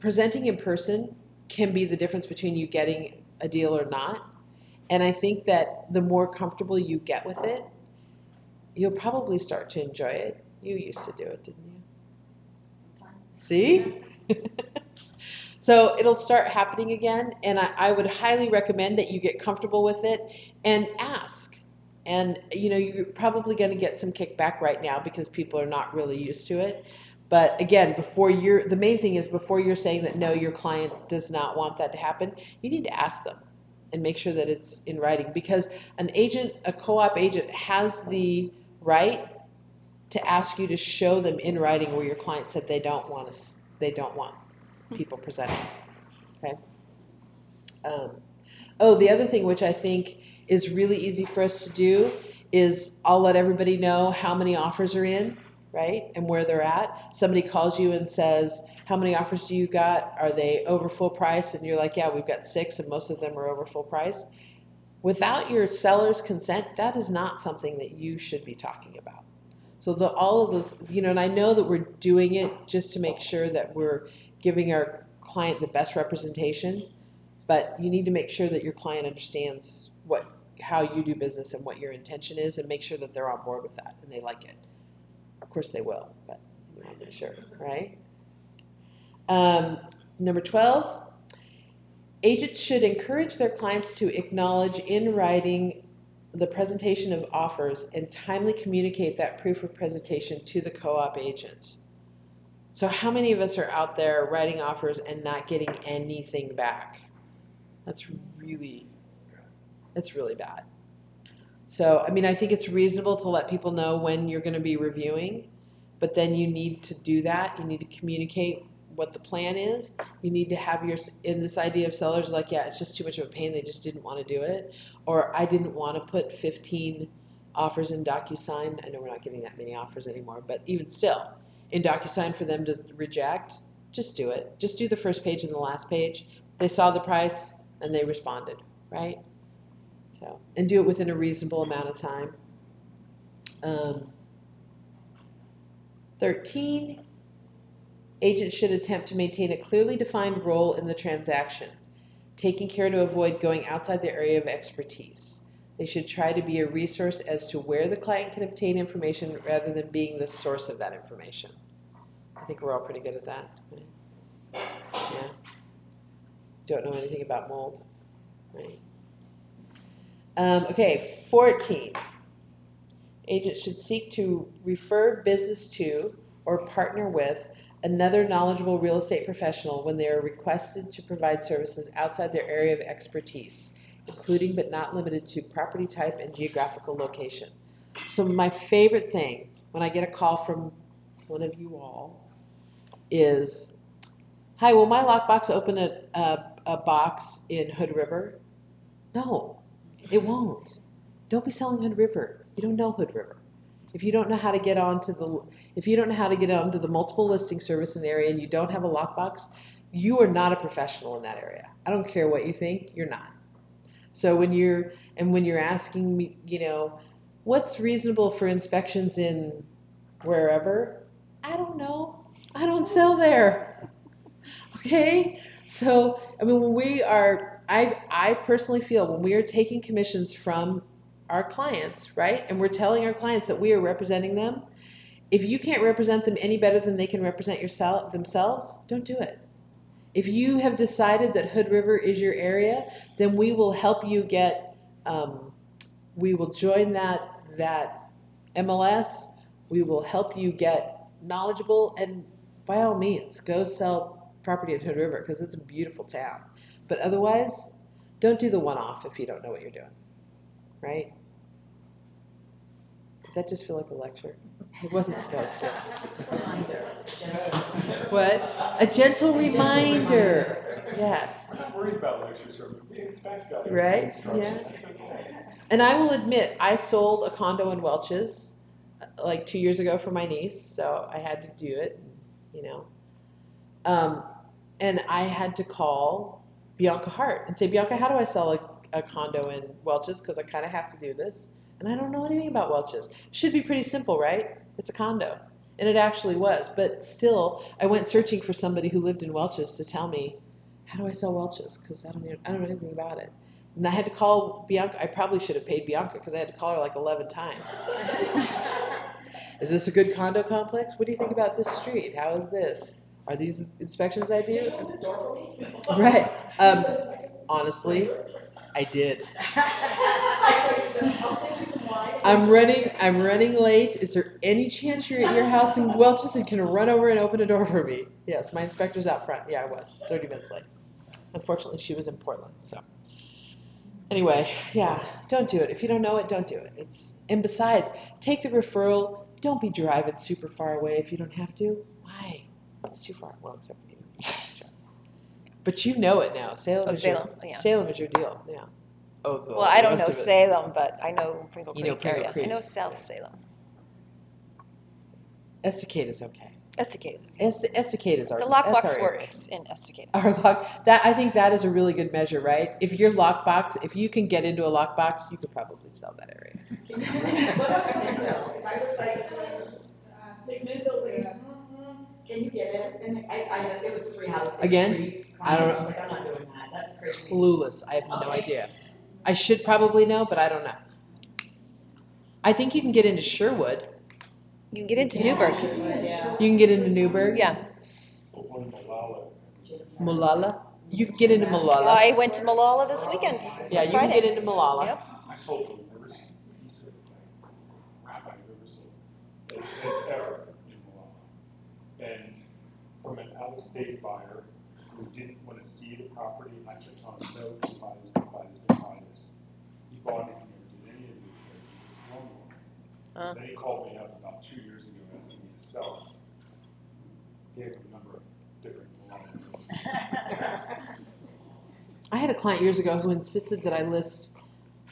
presenting in person can be the difference between you getting a deal or not. And I think that the more comfortable you get with it, you'll probably start to enjoy it. You used to do it, didn't you? Sometimes. See? So it'll start happening again, and I would highly recommend that you get comfortable with it and ask. And, you know, you're probably going to get some kickback right now because people are not really used to it. But again, the main thing is before you're saying that no, your client does not want that to happen, you need to ask them and make sure that it's in writing, because an agent, a co-op agent, has the right to ask you to show them in writing where your client said they don't want people presenting. Okay. The other thing which I think is really easy for us to do is I'll let everybody know how many offers are in, right, and where they're at. Somebody calls you and says, how many offers do you got? Are they over full price? And you're like, yeah, we've got 6 and most of them are over full price. Without your seller's consent, that is not something that you should be talking about. So all of those, you know, and I know that we're doing it just to make sure that we're giving our client the best representation, but you need to make sure that your client understands how you do business and what your intention is, and make sure that they're on board with that and they like it. Of course they will, but you want to make sure, right? Number 12, agents should encourage their clients to acknowledge in writing the presentation of offers and timely communicate that proof of presentation to the co-op agent. So how many of us are out there writing offers and not getting anything back? That's really bad. So, I mean, I think it's reasonable to let people know when you're going to be reviewing, but then you need to do that. You need to communicate what the plan is. You need to have in this idea of sellers like, yeah, it's just too much of a pain. They just didn't want to do it. Or I didn't want to put 15 offers in DocuSign. I know we're not getting that many offers anymore, but even still, in DocuSign for them to reject, just do it. Just do the first page and the last page. They saw the price and they responded, right? So, and do it within a reasonable amount of time. 13, agents should attempt to maintain a clearly defined role in the transaction, taking care to avoid going outside their area of expertise. They should try to be a resource as to where the client can obtain information rather than being the source of that information. I think we're all pretty good at that. Right? Yeah. Don't know anything about mold. Right. Okay, 14. Agents should seek to refer business to or partner with another knowledgeable real estate professional when they are requested to provide services outside their area of expertise, including but not limited to property type and geographical location. So my favorite thing when I get a call from one of you all is, hi, will my lockbox open a box in Hood River? No, it won't. Don't be selling Hood River. You don't know Hood River. If you don't know how to get onto the multiple listing service in the area and you don't have a lockbox, you are not a professional in that area. I don't care what you think, you're not. So when you're asking me, you know, what's reasonable for inspections in wherever, I don't know. I don't sell there. Okay? So, I mean, when we are, I personally feel when we are taking commissions from our clients, right, and we're telling our clients that we are representing them, if you can't represent them any better than they can represent themselves, don't do it. If you have decided that Hood River is your area, then we will help you get, we will join that MLS, we will help you get knowledgeable, and by all means, go sell property at Hood River because it's a beautiful town. But otherwise, don't do the one-off if you don't know what you're doing, right? Did that just feel like a lecture? It wasn't supposed to. What? A gentle reminder. Yes. I'm not worried about lectures, sir. We expect guidance. Right? And instruction. Yeah. That's okay. And I will admit, I sold a condo in Welch's like 2 years ago for my niece, so I had to do it, you know. And I had to call Bianca Hart and say, Bianca, how do I sell a condo in Welch's? Because I kind of have to do this. And I don't know anything about Welch's. Should be pretty simple, right? It's a condo. And it actually was. But still, I went searching for somebody who lived in Welch's to tell me, how do I sell Welch's? Because I don't know anything about it. And I had to call Bianca. I probably should have paid Bianca because I had to call her like 11 times. Is this a good condo complex? What do you think about this street? How is this? Are these inspections I do? Right. Honestly, I did. I'm running late. Is there any chance you're at your house in Welch's and can run over and open a door for me? Yes, my inspector's out front. Yeah, I was 30 minutes late. Unfortunately, she was in Portland, so. Anyway, yeah, don't do it. If you don't know it, don't do it. And besides, take the referral. Don't be driving super far away if you don't have to. Why? It's too far. Well, except for you. But you know it now. Salem is your deal. Yeah. Oh, Well, I don't know Salem, but I know Pringle Creek area. Creek. I know South Salem. Estacade is okay. Estacade. Estacade is our. The that's lockbox our works in Estacade. Our I think that is a really good measure, right? If your lockbox, if you can get into a lockbox, you could probably sell that area. What about Midville? I was like, say Midville's like, can you get it? And I just, it was 3 houses. Again, I don't know. I was like, I'm not doing that. That's crazy. Clueless. I have no idea. I should probably know, but I don't know. I think you can get into Sherwood. You can get into Newburgh. Yeah. You can get into Newburgh. Yeah. So one in Malala. Malala. You can get into Malala. I went to Malala this weekend. Yeah, you can Friday. get into Malala. Yep. I sold the never seen a piece of crap I've ever sold. Ever in Malala. And from an out-of-state buyer who didn't want to see the property, and I kept on no buyers. He bought it, he never did any of it because he was slumlord. Then he called me up about 2 years ago asking me to sell it. Gave him a number of different I had a client years ago who insisted that I list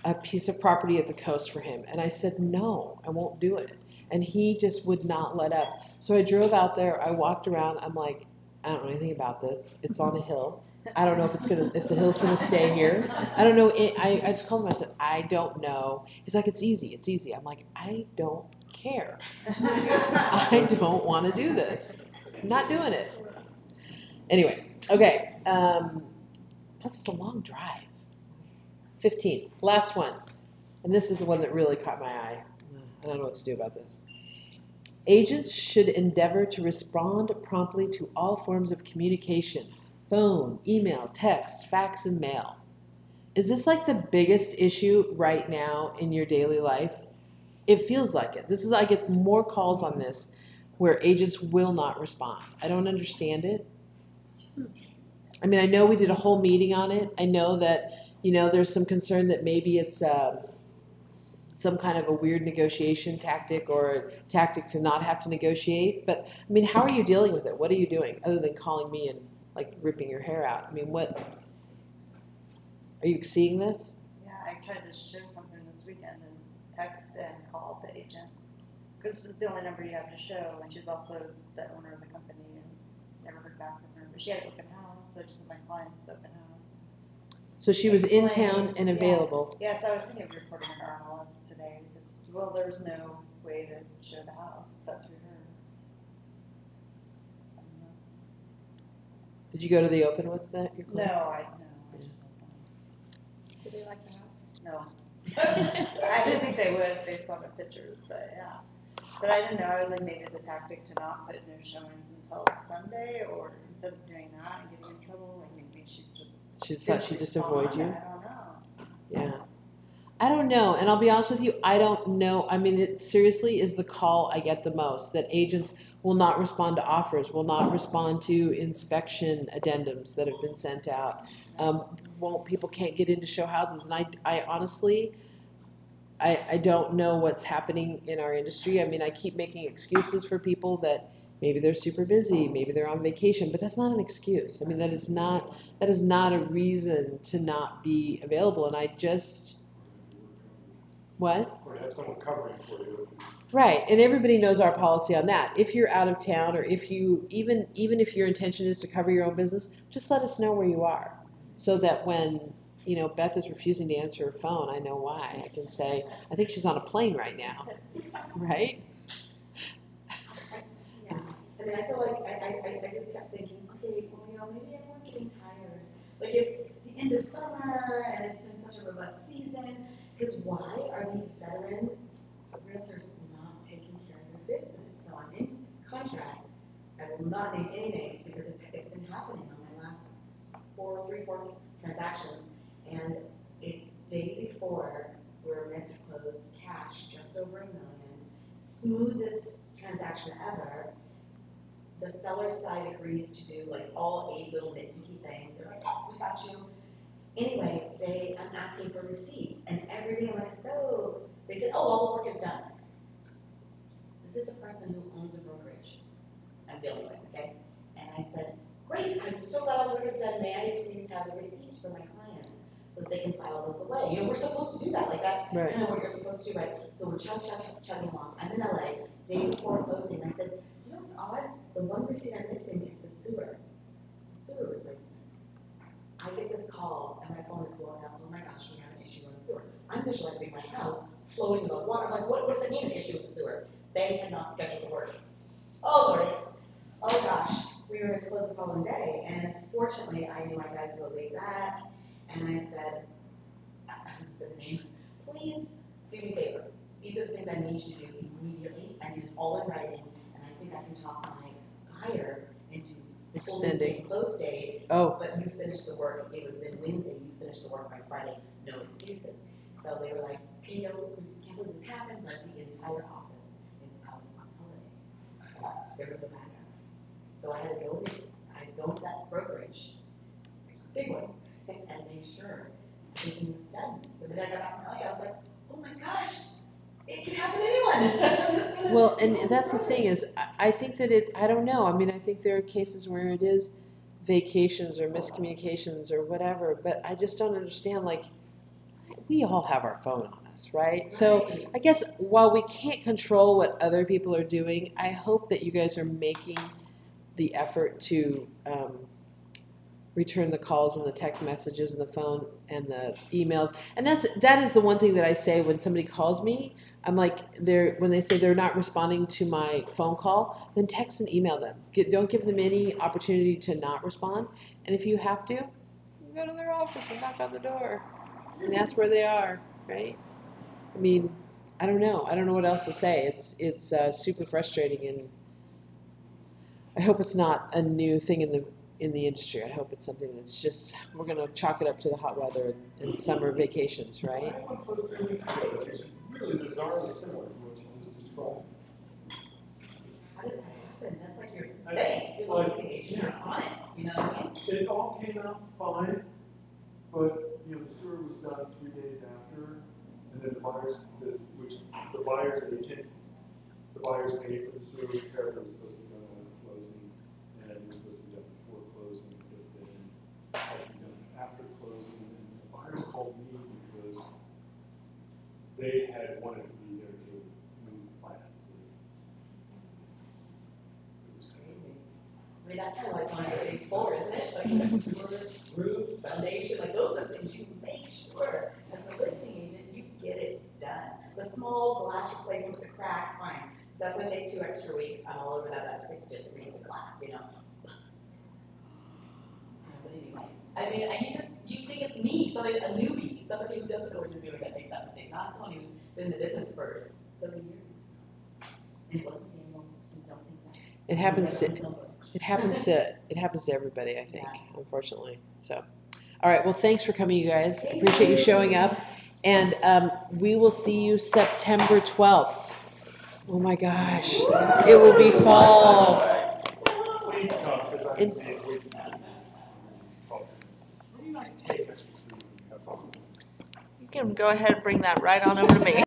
a piece of property at the coast for him, and I said, no, I won't do it. And he just would not let up. So I drove out there, I walked around, I'm like, I don't know anything about this. It's on a hill. I don't know if the hill's gonna stay here. I don't know. I just called him, I said, I don't know. He's like, it's easy. I'm like, I don't care. I don't wanna do this. I'm not doing it. Anyway, okay. Plus it's a long drive. 15, last one. And this is the one that really caught my eye. I don't know what to do about this. Agents should endeavor to respond promptly to all forms of communication, phone, email, text, fax, and mail. Is this like the biggest issue right now in your daily life? It feels like it. I get more calls on this where agents will not respond. I don't understand it. I mean, I know we did a whole meeting on it. I know that, there's some concern that maybe it's some kind of a weird negotiation tactic or a tactic to not have to negotiate. But, I mean, how are you dealing with it? What are you doing other than calling me and, like, ripping your hair out? I mean, what? Are you seeing this? Yeah, I tried to show something this weekend and text and called the agent. Because it's the only number you have to show, and she's also the owner of the company, and never heard back from her. But she had an open house, so I just sent my clients to the open house. So she was in Explain, town and available. Yeah, so I was thinking of reporting an RMLS today, because, well, there was no way to show the house but through her. I don't know. Did you go to the open with your No, client? I just let them. Do they like the house? No. I didn't think they would based on the pictures, but yeah. But I didn't know. I was like, maybe it's a tactic to not put no showings until Sunday, or instead of doing that and getting in trouble, like maybe she just. She thought she'd just avoid you? I don't know. Yeah. I don't know. And I'll be honest with you, I don't know. I mean, it seriously is the call I get the most, that agents will not respond to offers, will not respond to inspection addendums that have been sent out. People can't get in to show houses. And I honestly, I don't know what's happening in our industry. I mean, I keep making excuses for people that maybe they're super busy, maybe they're on vacation, but that's not an excuse. I mean, that is not a reason to not be available. And I just, what? Or have someone covering for you. Right, and everybody knows our policy on that. If you're out of town, or if you, even if your intention is to cover your own business, just let us know where you are. So that when, Beth is refusing to answer her phone, I know why. I can say, I think she's on a plane right now, right? Yeah, I mean, I feel like I just kept thinking, okay, well, maybe everyone's getting tired. Like, it's the end of summer, and it's been such a robust season, because why are these veteran realtors not taking care of their business? So I'm in contract. I will not name any names, because it's been happening on my last four transactions, and it's day before we're meant to close cash just over $1 million, smoothest transaction ever. The seller side agrees to do like all 8 little nitpicky things. They're like, oh, we got you. Anyway, I'm asking for receipts and everything. I'm like, so they said, oh, all the work is done. This is a person who owns a brokerage I'm dealing with, okay? And I said, great, I'm so glad all the work is done. May I please have the receipts for my clients so that they can file those away? We're supposed to do that. Like, that's Right. kind of what you're supposed to do, right? So we're chugging along. I'm in LA, day before closing. I said, you know what's odd? The one receipt I'm missing is the sewer replacement. I get this call and my phone is blowing up. Oh my gosh, we have an issue with the sewer. I'm visualizing my house floating above water. I'm like, what does it mean, an issue with the sewer? They had not scheduled the work. Oh Lordy. Oh gosh. We were to close the following day, and fortunately, I knew my guys were way back, and I said the name, please do me a favor. These are the things I need you to do immediately. I need it all in writing, and I think I can talk my buyer into holding the same close date. Oh. But you finished the work. It was then Wednesday. You finished the work by Friday. No excuses. So they were like, okay, we can't believe this happened, but the entire office is out on holiday. There was no backup. So I had to go to that brokerage, which is a big one, and make sure everything was done. But then I got back from LA, I was like, oh my gosh, it can happen to anyone. Well, and that's the thing is, I think that I don't know. I mean, I think there are cases where it is vacations or miscommunications or whatever, but I just don't understand, like, we all have our phone on us, right? So I guess while we can't control what other people are doing, I hope that you guys are making the effort to return the calls and the text messages and the phone and the emails. And that is the one thing that I say when somebody calls me. I'm like, when they say they're not responding to my phone call, then text and email them. Don't give them any opportunity to not respond. And if you have to, go to their office and knock on the door and ask where they are, right? I mean, I don't know. I don't know what else to say. It's super frustrating, and I hope it's not a new thing in the industry. I hope it's something that's just, we're going to chalk it up to the hot weather and summer vacations, I right? had one post 3 weeks ago that was really bizarrely similar to what you just described. How does that happen? That's like your thing. You're the listing agent, you're on it, you know what I mean? It all came out fine, but, you know, the sewer was done 3 days after, and then the buyer's agent, the buyers paid for the sewer repair that was supposed to be done at closing, and it was supposed to be done before closing, but then had to be done after closing, and the buyers called me because they had wanted to be there to move plants. It was Crazy. I mean, that's kind of like one of the big four, isn't it? Like the sewer, roof, foundation, like those are things you make sure, as the listing agent, you get it done. The small glass replacement with the crack, fine. That's gonna take 2 extra weeks. I'm all over that. That's just a recent glass, you know? But anyway, I mean, you think it's me, somebody, a newbie, somebody who doesn't know what you're doing that makes that mistake, not someone who's been in the business for 30 years. And it wasn't the annual, so don't think that. It happens to everybody, I think, unfortunately. So, all right. Well, thanks for coming, you guys. I appreciate you showing up. And we will see you September 12th. Oh my gosh, it will be fall. Please come, because I And- can see it. Pretty nice take. You can go ahead and bring that right on over to me.